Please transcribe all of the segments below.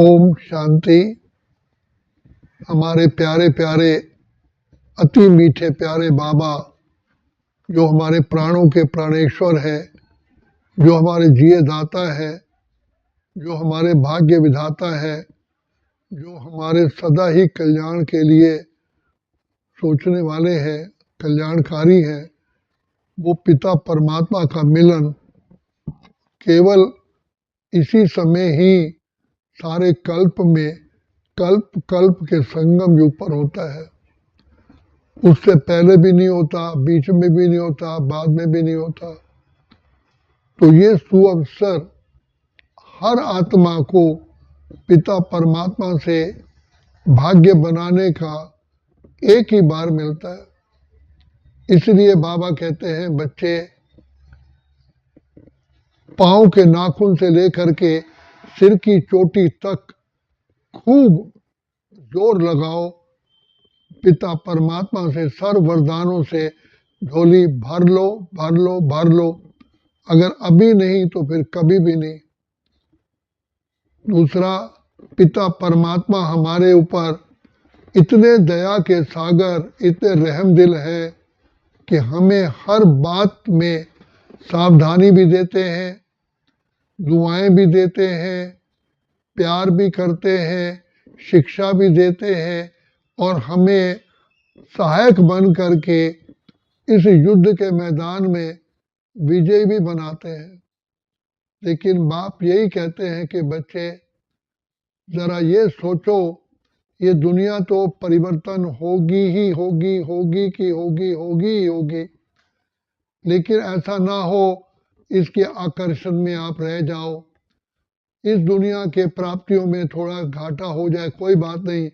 ओम शांति। हमारे प्यारे प्यारे अति मीठे प्यारे बाबा, जो हमारे प्राणों के प्राणेश्वर है, जो हमारे जिए दाता है, जो हमारे भाग्य विधाता है, जो हमारे सदा ही कल्याण के लिए सोचने वाले हैं, कल्याणकारी हैं, वो पिता परमात्मा का मिलन केवल इसी समय ही सारे कल्प में कल्प कल्प के संगम के ऊपर होता है। उससे पहले भी नहीं होता, बीच में भी नहीं होता, बाद में भी नहीं होता। तो ये सुअवसर हर आत्मा को पिता परमात्मा से भाग्य बनाने का एक ही बार मिलता है। इसलिए बाबा कहते हैं, बच्चे पांव के नाखून से लेकर के सिर की चोटी तक खूब जोर लगाओ, पिता परमात्मा से सर्व वरदानों से झोली भर लो, भर लो, भर लो। अगर अभी नहीं तो फिर कभी भी नहीं। दूसरा, पिता परमात्मा हमारे ऊपर इतने दया के सागर, इतने रहम दिल है कि हमें हर बात में सावधानी भी देते हैं, दुआएं भी देते हैं, प्यार भी करते हैं, शिक्षा भी देते हैं और हमें सहायक बन करके इस युद्ध के मैदान में विजय भी बनाते हैं। लेकिन बाप यही कहते हैं कि बच्चे जरा ये सोचो, ये दुनिया तो परिवर्तन होगी ही होगी, होगी की होगी, होगी ही होगी। लेकिन ऐसा ना हो इसके आकर्षण में आप रह जाओ, इस दुनिया के प्राप्तियों में थोड़ा घाटा हो जाए, कोई बात नहीं,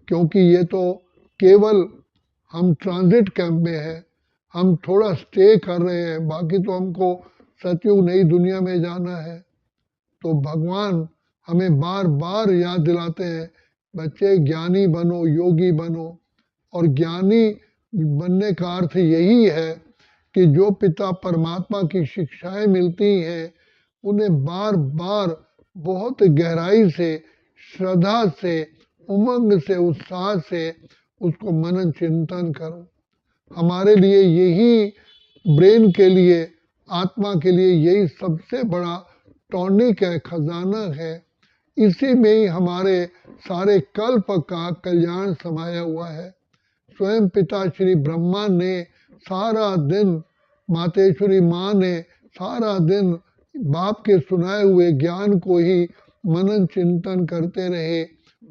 क्योंकि ये तो केवल हम ट्रांजिट कैंप में है, हम थोड़ा स्टे कर रहे हैं, बाकी तो हमको सतयुग नई दुनिया में जाना है। तो भगवान हमें बार बार याद दिलाते हैं, बच्चे ज्ञानी बनो, योगी बनो। और ज्ञानी बनने का अर्थ यही है कि जो पिता परमात्मा की शिक्षाएं मिलती हैं उन्हें बार बार बहुत गहराई से, श्रद्धा से, उमंग से, उत्साह से उसको मनन चिंतन करो। हमारे लिए यही ब्रेन के लिए, आत्मा के लिए यही सबसे बड़ा टॉनिक है, खजाना है। इसी में ही हमारे सारे कल्प का कल्याण समाया हुआ है। स्वयं पिता श्री ब्रह्मा ने सारा दिन, मातेश्वरी माँ ने सारा दिन बाप के सुनाए हुए ज्ञान को ही मनन चिंतन करते रहे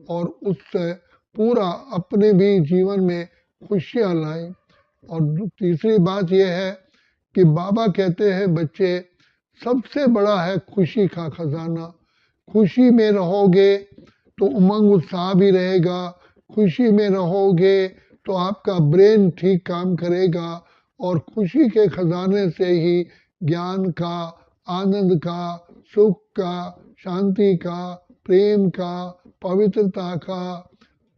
और उससे पूरा अपने भी जीवन में खुशियाँ लाई। और तीसरी बात यह है कि बाबा कहते हैं, बच्चे सबसे बड़ा है खुशी का खजाना। खुशी में रहोगे तो उमंग उत्साह भी रहेगा, खुशी में रहोगे तो आपका ब्रेन ठीक काम करेगा और खुशी के खजाने से ही ज्ञान का, आनंद का, सुख का, शांति का, प्रेम का, पवित्रता का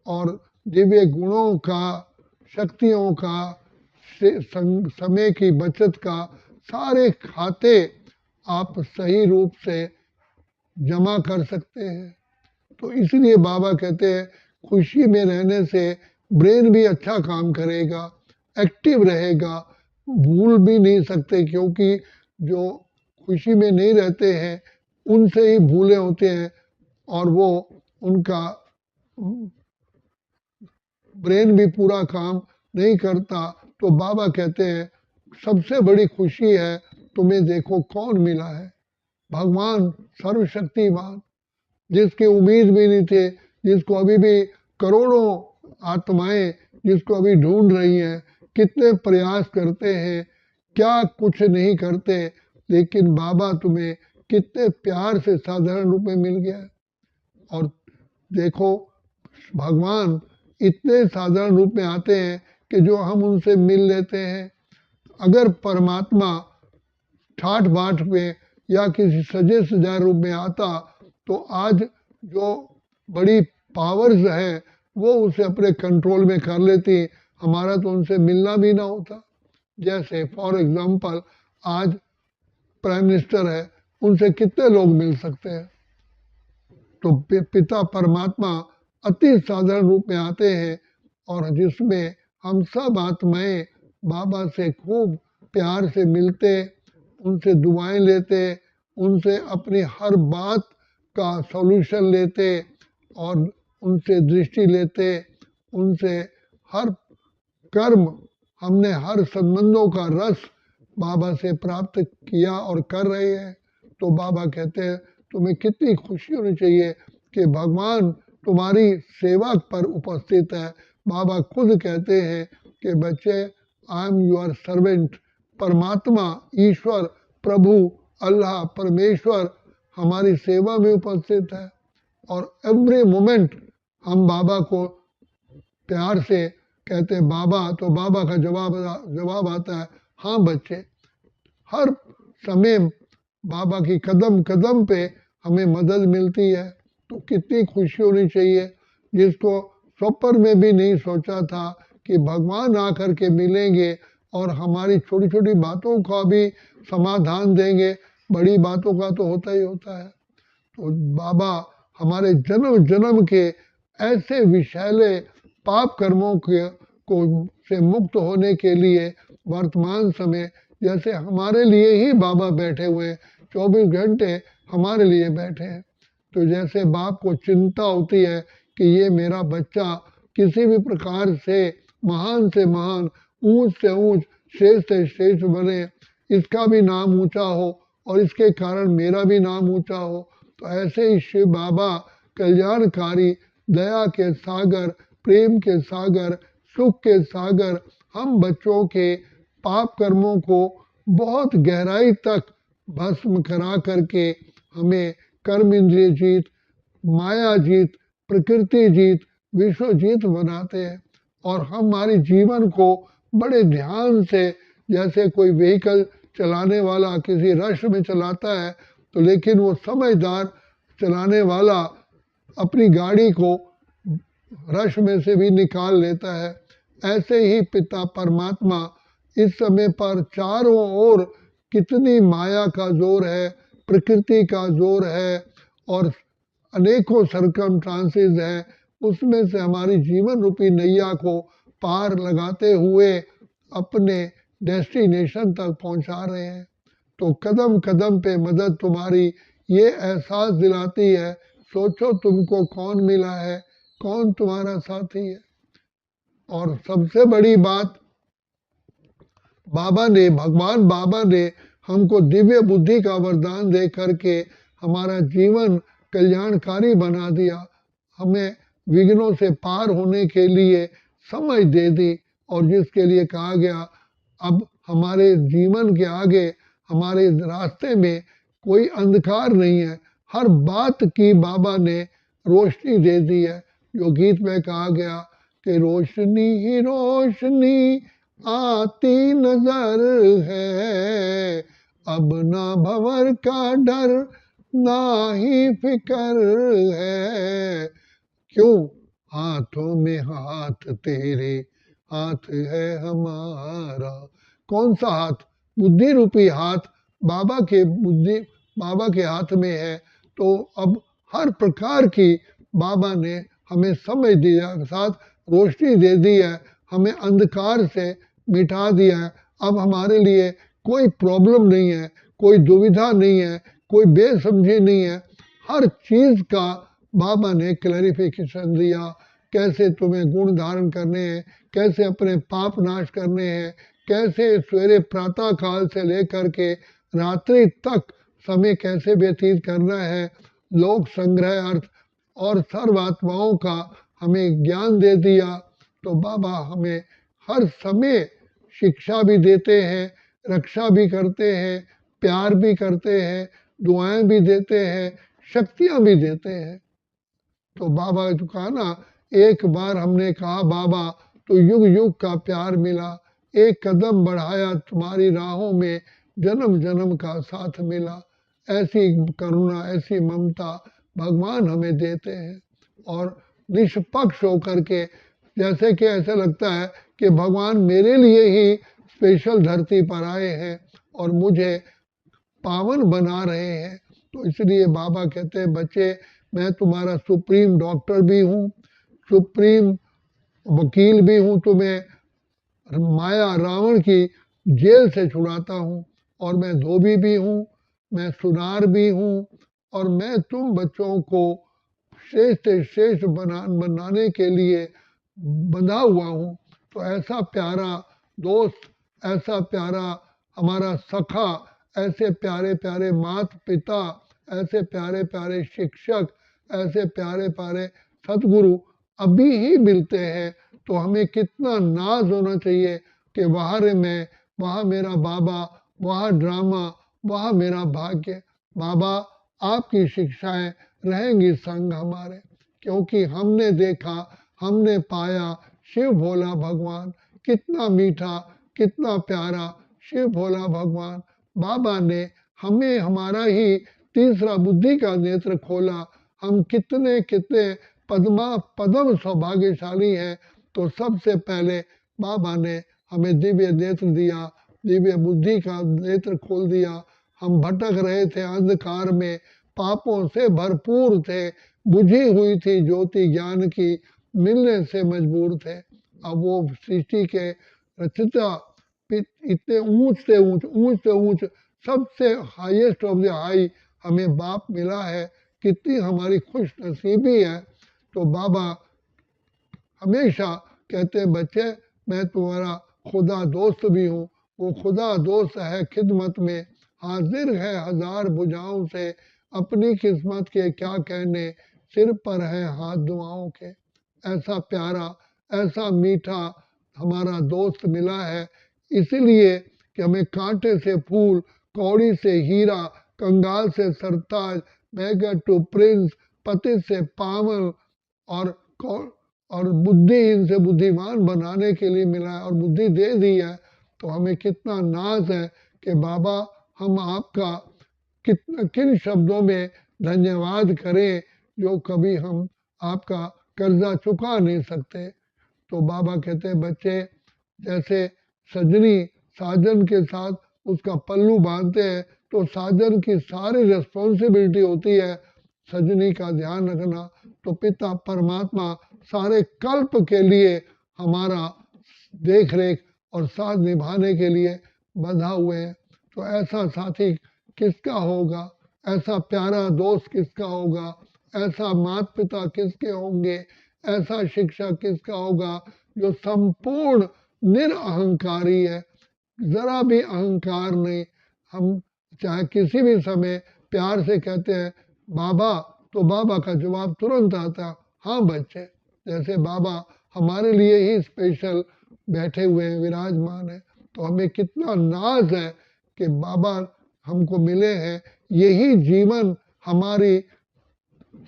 और दिव्य गुणों का, शक्तियों का, समय की बचत का सारे खाते आप सही रूप से जमा कर सकते हैं। तो इसलिए बाबा कहते हैं, खुशी में रहने से ब्रेन भी अच्छा काम करेगा, एक्टिव रहेगा। भूल भी नहीं सकते, क्योंकि जो खुशी में नहीं रहते हैं उनसे ही भूले होते हैं और वो उनका ब्रेन भी पूरा काम नहीं करता। तो बाबा कहते हैं, सबसे बड़ी खुशी है तुम्हें देखो कौन मिला है, भगवान सर्वशक्तिमान, जिसकी उम्मीद भी नहीं थे, जिसको अभी भी करोड़ों आत्माएं जिसको अभी ढूंढ रही हैं, कितने प्रयास करते हैं, क्या कुछ नहीं करते, लेकिन बाबा तुम्हें कितने प्यार से साधारण रूप में मिल गया। और देखो, भगवान इतने साधारण रूप में आते हैं कि जो हम उनसे मिल लेते हैं। अगर परमात्मा ठाठ बाट में या किसी सजे सजाए रूप में आता तो आज जो बड़ी पावर्स है वो उसे अपने कंट्रोल में कर लेती, हमारा तो उनसे मिलना भी ना होता। जैसे फॉर एग्जांपल आज प्राइम मिनिस्टर है, उनसे कितने लोग मिल सकते हैं? तो पिता परमात्मा अति साधारण रूप में आते हैं और जिसमें हम सब आत्माएं बाबा से खूब प्यार से मिलते, उनसे दुआएं लेते, उनसे अपनी हर बात का सॉल्यूशन लेते और उनसे दृष्टि लेते, उनसे हर कर्म, हमने हर संबंधों का रस बाबा से प्राप्त किया और कर रहे हैं। तो बाबा कहते हैं तुम्हें कितनी खुशी होनी चाहिए कि भगवान तुम्हारी सेवा पर उपस्थित है। बाबा खुद कहते हैं कि बच्चे, आई एम योर सर्वेंट। परमात्मा, ईश्वर, प्रभु, अल्लाह, परमेश्वर हमारी सेवा में उपस्थित है और एवरी मोमेंट हम बाबा को प्यार से कहते हैं बाबा, तो बाबा का जवाब आता है हाँ बच्चे। हर समय बाबा की कदम कदम पे हमें मदद मिलती है। तो कितनी खुशी होनी चाहिए, जिसको स्वप्न में भी नहीं सोचा था कि भगवान आकर के मिलेंगे और हमारी छोटी छोटी बातों का भी समाधान देंगे। बड़ी बातों का तो होता ही होता है। तो बाबा हमारे जन्म जन्म के ऐसे विषैले पाप कर्मों को से मुक्त होने के लिए वर्तमान समय जैसे हमारे लिए ही बाबा बैठे हुए हैं, 24 घंटे हमारे लिए बैठे हैं। तो जैसे बाप को चिंता होती है कि ये मेरा बच्चा किसी भी प्रकार से महान, ऊंच से ऊंच, श्रेष्ठ से श्रेष्ठ बने, इसका भी नाम ऊंचा हो और इसके कारण मेरा भी नाम ऊंचा हो। तो ऐसे ही शिव बाबा कल्याणकारी, दया के सागर, प्रेम के सागर, सुख के सागर, हम बच्चों के पाप कर्मों को बहुत गहराई तक भस्म करा करके हमें कर्म इंद्रिय जीत, माया जीत, प्रकृति जीत, विश्व जीत बनाते हैं। और हमारे जीवन को बड़े ध्यान से, जैसे कोई व्हीकल चलाने वाला किसी रश में चलाता है, तो लेकिन वो समझदार चलाने वाला अपनी गाड़ी को रश में से भी निकाल लेता है। ऐसे ही पिता परमात्मा इस समय पर चारों ओर कितनी माया का जोर है, प्रकृति का जोर है और अनेकों सरकमस्टांसेस है, उसमें से हमारी जीवन रूपी नैया को पार लगाते हुए अपने डेस्टिनेशन तक पहुंचा रहे हैं। तो कदम कदम पे मदद तुम्हारी ये एहसास दिलाती है। सोचो तुमको कौन मिला है, कौन तुम्हारा साथी है। और सबसे बड़ी बात, भगवान बाबा ने हमको दिव्य बुद्धि का वरदान दे करके हमारा जीवन कल्याणकारी बना दिया। हमें विघ्नों से पार होने के लिए समझ दे दी और जिसके लिए कहा गया अब हमारे जीवन के आगे, हमारे रास्ते में कोई अंधकार नहीं है। हर बात की बाबा ने रोशनी दे दी है। जो गीत में कहा गया कि रोशनी ही रोशनी आती नजर है, अब ना भंवर का डर ना ही फिकर है। क्यों? हाथों में हाथ तेरे, हाथ है हमारा। कौन सा हाथ? बुद्धि रूपी हाथ बाबा के हाथ में है। तो अब हर प्रकार की बाबा ने हमें समझ दिया, साथ रोशनी दे दी है, हमें अंधकार से मिटा दिया है। अब हमारे लिए कोई प्रॉब्लम नहीं है, कोई दुविधा नहीं है, कोई बेसमझी नहीं है। हर चीज का बाबा ने क्लैरिफिकेशन दिया। कैसे तुम्हें गुण धारण करने हैं, कैसे अपने पाप नाश करने हैं, कैसे सवेरे प्रातः काल से लेकर के रात्रि तक समय कैसे व्यतीत करना है, लोक संग्रह अर्थ और सर्वात्माओं का हमें ज्ञान दे दिया। तो बाबा हमें हर समय शिक्षा भी देते हैं, रक्षा भी करते हैं, प्यार भी करते हैं, दुआएं भी देते हैं, शक्तियां भी देते हैं। तो बाबा जो कहा ना, एक बार हमने कहा बाबा तो युग युग का प्यार मिला, एक कदम बढ़ाया तुम्हारी राहों में, जन्म जन्म का साथ मिला। ऐसी करुणा, ऐसी ममता भगवान हमें देते हैं और निष्पक्ष होकर के, जैसे कि ऐसा लगता है कि भगवान मेरे लिए ही स्पेशल धरती पर आए हैं और मुझे पावन बना रहे हैं। तो इसलिए बाबा कहते हैं बच्चे, मैं तुम्हारा सुप्रीम डॉक्टर भी हूँ, सुप्रीम वकील भी हूँ, तुम्हें माया रावण की जेल से छुड़ाता हूँ, और मैं धोबी भी हूँ, मैं सुनार भी हूँ, और मैं तुम बच्चों को श्रेष्ठ श्रेष्ठ बनाने के लिए बंधा हुआ हूँ। तो ऐसा प्यारा दोस्त, ऐसा प्यारा हमारा सखा, ऐसे प्यारे प्यारे माता पिता, ऐसे प्यारे प्यारे शिक्षक, ऐसे प्यारे प्यारे सतगुरु अभी ही मिलते हैं। तो हमें कितना नाज होना चाहिए कि वहाँ रे मैं, वहाँ मेरा बाबा, वहाँ ड्रामा, वहाँ मेरा भाग्य। बाबा आपकी शिक्षाएं रहेंगी संग हमारे, क्योंकि हमने देखा, हमने पाया शिव भोला भगवान, कितना मीठा, कितना प्यारा शिव भोला भगवान। बाबा ने हमें हमारा ही तीसरा बुद्धि का नेत्र खोला। हम कितने कितने पदम सौभाग्यशाली हैं। तो सबसे पहले बाबा ने हमें दिव्य नेत्र दिया, दिव्य बुद्धि का नेत्र खोल दिया। हम भटक रहे थे अंधकार में, पापों से भरपूर थे, बुझी हुई थी ज्योति ज्ञान की, मिलने से मजबूर थे। अब वो सृष्टि के रचयिता इतने ऊंच से ऊंच सबसे हाईएस्ट ऑफ द हाई हमें बाप मिला है। कितनी हमारी खुश नसीबी है। तो बाबा हमेशा कहते हैं, बच्चे मैं तुम्हारा खुदा दोस्त भी हूँ। वो खुदा दोस्त है खिदमत में, हाजिर है हजार भुजाओं से, अपनी किस्मत के क्या कहने, सिर पर है हाथ दुआओं के। ऐसा प्यारा, ऐसा मीठा हमारा दोस्त मिला है। इसलिए कि हमें कांटे से फूल, कौड़ी से हीरा, कंगाल से सरताज, बैगर टू प्रिंस, पति से पावन, और बुद्धिहीन से बुद्धिमान बनाने के लिए मिला है, और बुद्धि दे दी है। तो हमें कितना नाज है कि बाबा हम आपका किन शब्दों में धन्यवाद करें, जो कभी हम आपका कर्जा चुका नहीं सकते। तो बाबा कहते हैं, बच्चे जैसे सजनी साजन के साथ उसका पल्लू बांधते हैं, तो साजन की सारी रिस्पॉन्सिबिलिटी होती है सजनी का ध्यान रखना। तो पिता परमात्मा सारे कल्प के लिए हमारा देख रेख और साथ निभाने के लिए बंधा हुए हैं। तो ऐसा साथी किसका होगा, ऐसा प्यारा दोस्त किसका होगा, ऐसा माता पिता किसके होंगे, ऐसा शिक्षक किसका होगा जो संपूर्ण निरअहंकारी है, जरा भी अहंकार नहीं। हम चाहे किसी भी समय प्यार से कहते हैं बाबा, तो बाबा का जवाब तुरंत आता, हाँ बच्चे। जैसे बाबा हमारे लिए ही स्पेशल बैठे हुए हैं, विराजमान है। तो हमें कितना नाज है कि बाबा हमको मिले हैं। यही जीवन हमारी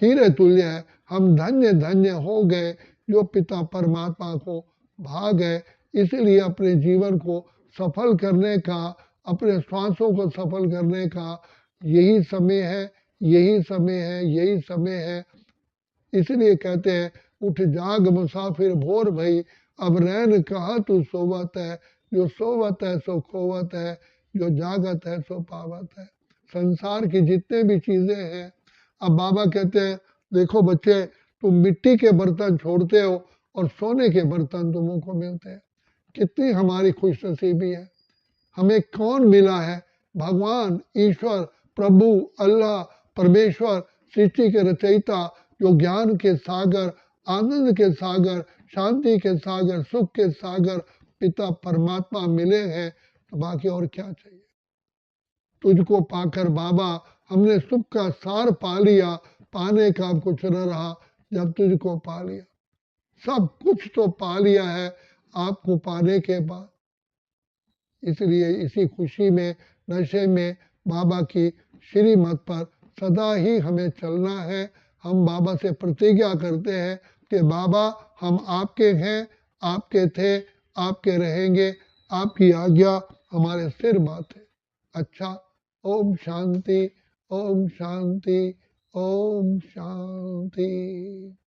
हीरे तुल्य है। हम धन्य धन्य हो गए जो पिता परमात्मा को भाग है। इसलिए अपने जीवन को सफल करने का, अपने श्वासों को सफल करने का यही समय है, यही समय है, यही समय है। इसलिए कहते हैं, उठ जाग मुसाफिर भोर भई, अब रैन कहा तू सोवत है, जो सोवत है सो खोवत है, जो जागत है सो पावत है। संसार की जितने भी चीजें हैं, अब बाबा कहते हैं, देखो बच्चे तुम मिट्टी के बर्तन छोड़ते हो और सोने के बर्तन तुमों को मिलते हैं। कितनी हमारी खुश नसीबी है। हमें कौन मिला है, भगवान, ईश्वर, प्रभु, अल्लाह, परमेश्वर, सृष्टि के रचयिता, जो ज्ञान के सागर, आनंद के सागर, शांति के सागर, सुख के सागर पिता परमात्मा मिले हैं। तो बाकी और क्या चाहिए। तुझको पाकर बाबा हमने सुख का सार पा लिया, पाने का कुछ न रहा जब तुझको पा लिया। सब कुछ तो पा लिया है आपको पाने के बाद। इसलिए इसी खुशी में, नशे में बाबा की श्रीमत पर सदा ही हमें चलना है। हम बाबा से प्रतिज्ञा करते हैं कि बाबा हम आपके हैं, आपके थे, आपके रहेंगे, आपकी आज्ञा हमारे सिर बात है। अच्छा, ओम शांति, ओम शांति, ओम शांति।